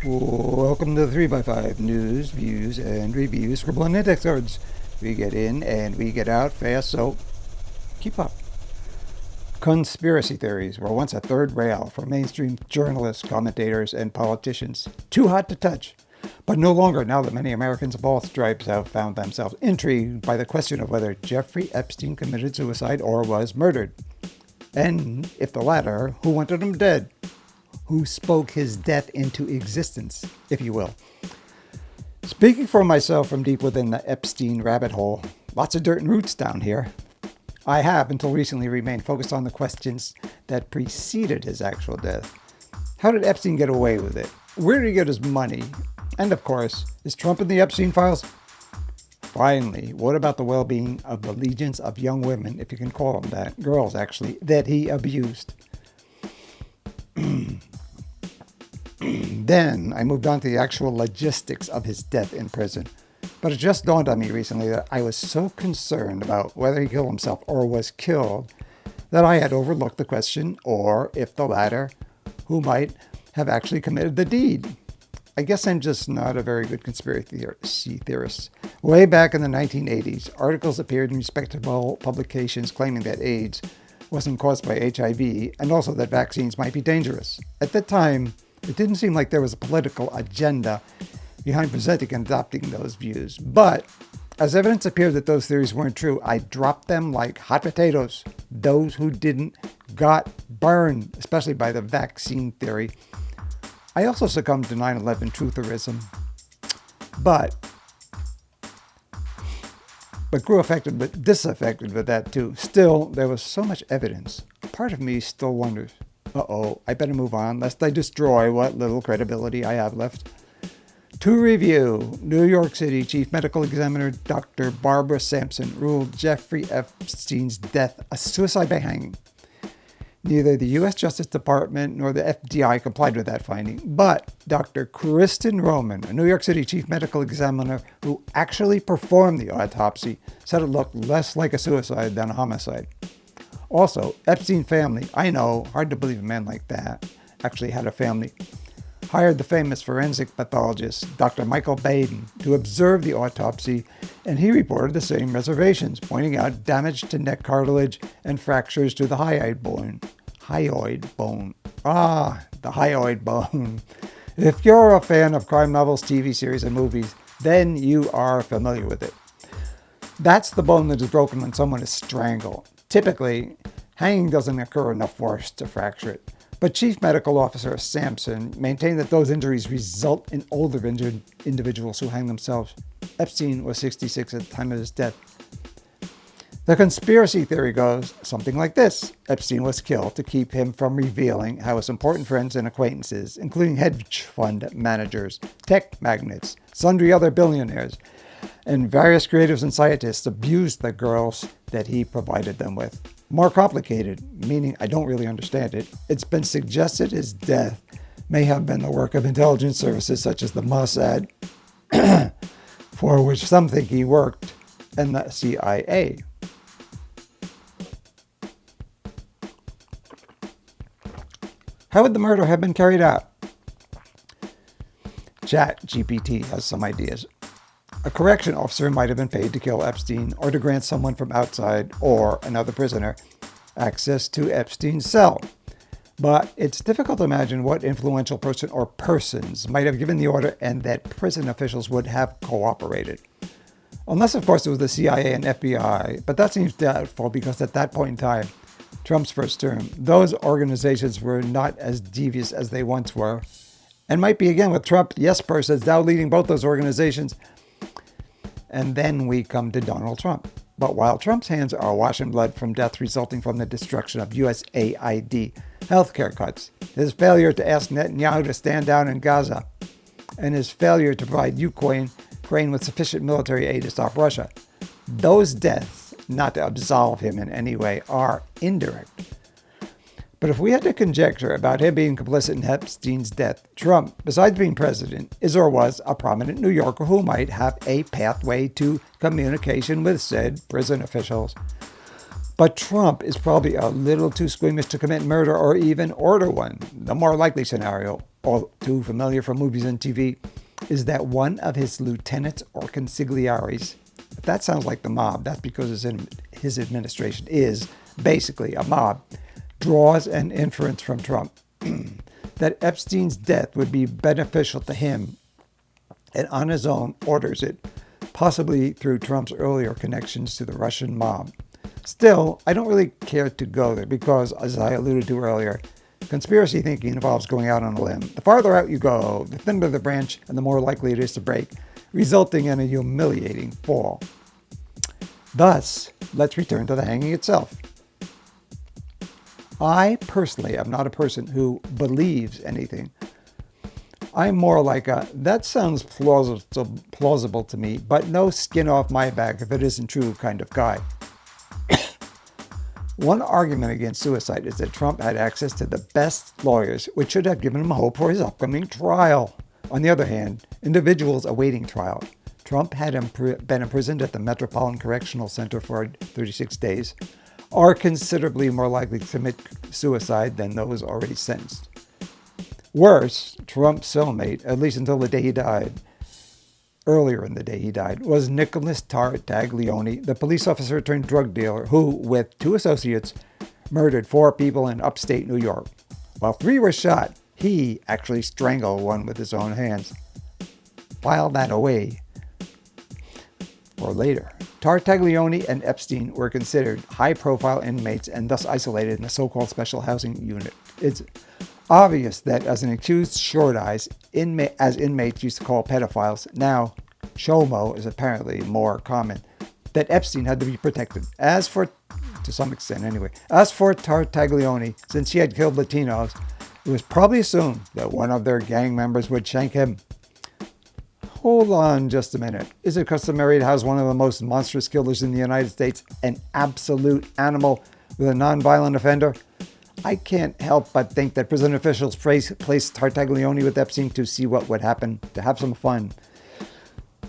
Welcome to the 3x5 News, Views, and Reviews for Blunt Index Cards. We get in and we get out fast, so keep up. Conspiracy theories were once a third rail for mainstream journalists, commentators, and politicians. Too hot to touch. But no longer now that many Americans of all stripes have found themselves intrigued by the question of whether Jeffrey Epstein committed suicide or was murdered. And if the latter, who wanted him dead? Who spoke his death into existence, if you will. Speaking for myself from deep within the Epstein rabbit hole, lots of dirt and roots down here. I have, until recently, remained focused on the questions that preceded his actual death. How did Epstein get away with it? Where did he get his money? And of course, is Trump in the Epstein files? Finally, what about the well-being of the legions of young women, if you can call them that, girls actually, that he abused? Then I moved on to the actual logistics of his death in prison. But it just dawned on me recently that I was so concerned about whether he killed himself or was killed that I had overlooked the question, or if the latter, who might have actually committed the deed. I guess I'm just not a very good conspiracy theorist. Way back in the 1980s, articles appeared in respectable publications claiming that AIDS wasn't caused by HIV and also that vaccines might be dangerous. At that time, it didn't seem like there was a political agenda behind presenting and adopting those views. But as evidence appeared that those theories weren't true, I dropped them like hot potatoes. Those who didn't got burned, especially by the vaccine theory. I also succumbed to 9/11 trutherism, but grew disaffected with that too. Still, there was so much evidence. Part of me still wonders, I better move on, lest I destroy what little credibility I have left. To review, New York City Chief Medical Examiner Dr. Barbara Sampson ruled Jeffrey Epstein's death a suicide by hanging. Neither the U.S. Justice Department nor the FBI complied with that finding, but Dr. Kristin Roman, a New York City Chief Medical Examiner who actually performed the autopsy, said it looked less like a suicide than a homicide. Also, Epstein family, I know, hard to believe a man like that actually had a family, hired the famous forensic pathologist, Dr. Michael Baden, to observe the autopsy, and he reported the same reservations, pointing out damage to neck cartilage and fractures to the hyoid bone. The hyoid bone. If you're a fan of crime novels, TV series, and movies, then you are familiar with it. That's the bone that is broken when someone is strangled. Typically, hanging doesn't occur enough force to fracture it. But Chief Medical Officer Sampson maintained that those injuries result in older individuals who hang themselves. Epstein was 66 at the time of his death. The conspiracy theory goes something like this. Epstein was killed to keep him from revealing how his important friends and acquaintances, including hedge fund managers, tech magnates, sundry other billionaires, and various creatives and scientists, abused the girls that he provided them with. More complicated, meaning I don't really understand it, it's been suggested his death may have been the work of intelligence services such as the Mossad, for which some think he worked, and the CIA. How would the murder have been carried out? ChatGPT has some ideas. A correction officer might have been paid to kill Epstein or to grant someone from outside or another prisoner access to Epstein's cell. But it's difficult to imagine what influential person or persons might have given the order and that prison officials would have cooperated. Unless, of course, it was the CIA and FBI, but that seems doubtful because at that point in time, Trump's first term, those organizations were not as devious as they once were, and might be again with Trump, yes persons now leading both those organizations. And then we come to Donald Trump. But while Trump's hands are awash in blood from death resulting from the destruction of USAID healthcare cuts, his failure to ask Netanyahu to stand down in Gaza, and his failure to provide Ukraine with sufficient military aid to stop Russia, those deaths, not to absolve him in any way, are indirect. But if we had to conjecture about him being complicit in Epstein's death, Trump, besides being president, is or was a prominent New Yorker who might have a pathway to communication with said prison officials. But Trump is probably a little too squeamish to commit murder or even order one. The more likely scenario, all too familiar from movies and TV, is that one of his lieutenants or consigliaries, if that sounds like the mob, that's because his administration is basically a mob, draws an inference from Trump that Epstein's death would be beneficial to him and on his own orders it, possibly through Trump's earlier connections to the Russian mob. Still, I don't really care to go there because, as I alluded to earlier, conspiracy thinking involves going out on a limb. The farther out you go, the thinner the branch and the more likely it is to break, resulting in a humiliating fall. Thus, let's return to the hanging itself. I personally am not a person who believes anything. I'm more like a, that sounds plausible to me, but no skin off my back if it isn't true kind of guy. One argument against suicide is that Trump had access to the best lawyers, which should have given him hope for his upcoming trial. On the other hand, individuals awaiting trial, Trump had been imprisoned at the Metropolitan Correctional Center for 36 days, are considerably more likely to commit suicide than those already sentenced. Worse, Trump's cellmate, at least until the day he died, earlier in the day he died, was Nicholas Tartaglione, the police officer turned drug dealer who, with 2 associates, murdered 4 people in upstate New York. While 3 were shot, he actually strangled one with his own hands. File that away for later. Tartaglione and Epstein were considered high-profile inmates and thus isolated in the so-called special housing unit. It's obvious that as an accused short eyes, as inmates used to call pedophiles, now chomo is apparently more common, that Epstein had to be protected. To some extent anyway. As for Tartaglione, since he had killed Latinos, it was probably assumed that one of their gang members would shank him. Hold on just a minute. Is it customary to house one of the most monstrous killers in the United States, an absolute animal, with a nonviolent offender? I can't help but think that prison officials placed Tartaglione with Epstein to see what would happen, to have some fun.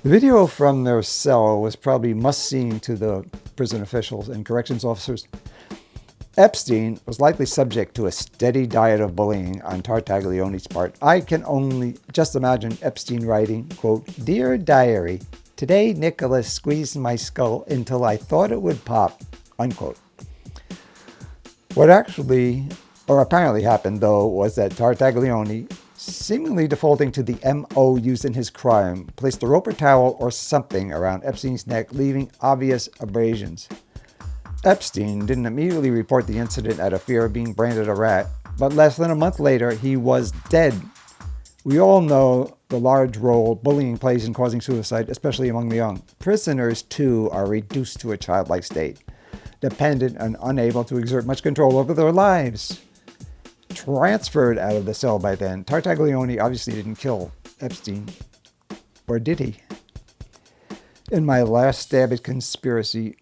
The video from their cell was probably must-see to the prison officials and corrections officers. Epstein was likely subject to a steady diet of bullying on Tartaglione's part. I can only just imagine Epstein writing, quote, "Dear Diary, today Nicholas squeezed my skull until I thought it would pop," unquote. What apparently happened, though, was that Tartaglione, seemingly defaulting to the MO used in his crime, placed a rope or towel or something around Epstein's neck, leaving obvious abrasions. Epstein didn't immediately report the incident out of fear of being branded a rat, but less than a month later, he was dead. We all know the large role bullying plays in causing suicide, especially among the young. Prisoners, too, are reduced to a childlike state, dependent and unable to exert much control over their lives. Transferred out of the cell by then, Tartaglione obviously didn't kill Epstein. Or did he? In my last stab at conspiracy,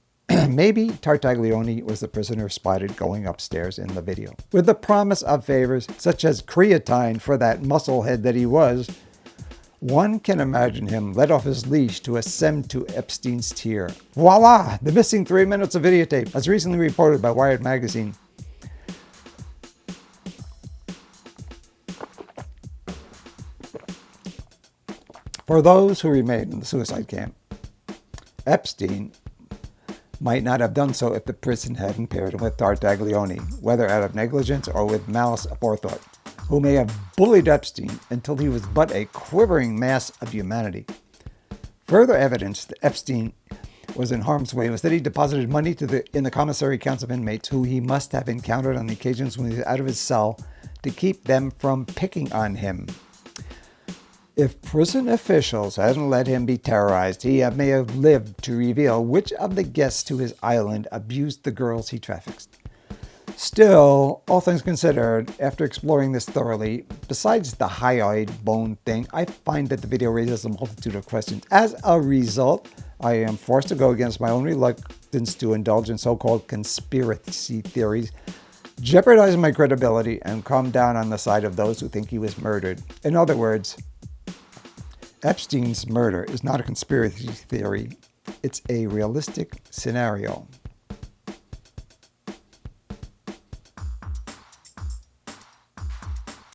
maybe Tartaglione was the prisoner spotted going upstairs in the video. With the promise of favors, such as creatine for that musclehead that he was, one can imagine him let off his leash to ascend to Epstein's tier. Voila! The missing 3 minutes of videotape, as recently reported by Wired magazine. For those who remain in the suicide camp, Epstein might not have done so if the prison hadn't paired him with Tartaglione, whether out of negligence or with malice aforethought, who may have bullied Epstein until he was but a quivering mass of humanity. Further evidence that Epstein was in harm's way was that he deposited money in the commissary accounts of inmates who he must have encountered on the occasions when he was out of his cell to keep them from picking on him. If prison officials hadn't let him be terrorized, he may have lived to reveal which of the guests to his island abused the girls he trafficked. Still, all things considered, after exploring this thoroughly, besides the hyoid bone thing, I find that the video raises a multitude of questions. As a result, I am forced to go against my own reluctance to indulge in so-called conspiracy theories, jeopardizing my credibility, and come down on the side of those who think he was murdered. In other words, Epstein's murder is not a conspiracy theory. It's a realistic scenario.